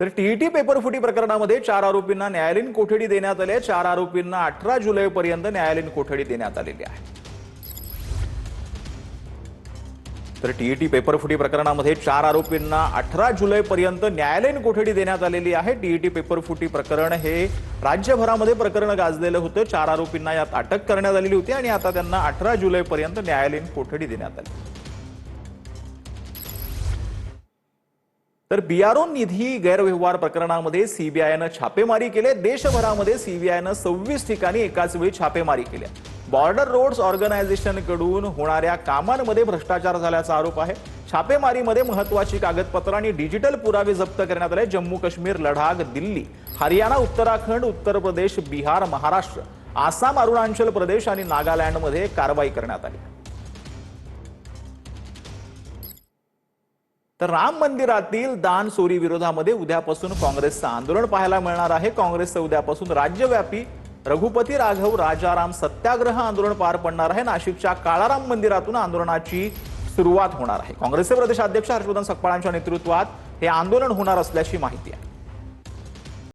तर टीईटी पेपरफुटी प्रकरणामध्ये 4 आरोपींना न्यायालयीन कोठडी देण्यात आली आहे। 4 आरोपींना 18 जुलैपर्यंत न्यायालयीन कोठडी देण्यात आलेली आहे। तर टीईटी पेपरफुटी प्रकरणामध्ये 4 आरोपींना 18 जुलैपर्यंत न्यायालयीन कोठडी देण्यात आलेली आहे। टीईटी पेपरफुटी प्रकरण हे राज्यभरामध्ये प्रकरण गाजलेलं होतं। 4 आरोपींना यात अटक करण्यात आलेली होती आणि आता त्यांना 18 जुलैपर्यंत न्यायालयीन कोठडी देण्यात आली। तर बीआरओ निधी गैरव्यवहार प्रकरणामध्ये सीबीआयनं छापेमारी केली। देशभरामध्ये सीबीआयनं 26 ठिकाणी एकाच वेळी छापेमारी केली। बॉर्डर रोड्स ऑर्गनायझेशनकडून होणाऱ्या कामांमध्ये भ्रष्टाचार झाल्याचा आरोप आहे। छापेमारीमध्ये महत्त्वाची कागदपत्र आणि डिजिटल पुरावे जप्त करण्यात आले। जम्मू काश्मीर, लडाख, दिल्ली, हरियाणा, उत्तराखंड, उत्तर प्रदेश, बिहार, महाराष्ट्र, आसाम, अरुणाचल प्रदेश आणि नागालँडमध्ये कारवाई करण्यात आली। तर राम मंदिरातील दान चोरी विरोधामध्ये उद्यापासून काँग्रेसचं आंदोलन पाहायला मिळणार आहे। काँग्रेसचं उद्यापासून राज्यव्यापी रघुपती राघव राजाराम सत्याग्रह आंदोलन पार पडणार आहे। नाशिकच्या काळाराम मंदिरातून आंदोलनाची सुरुवात होणार आहे। काँग्रेसचे प्रदेशाध्यक्ष हर्षवर्धन सकपाळांच्या नेतृत्वात हे आंदोलन होणार असल्याची माहिती आहे।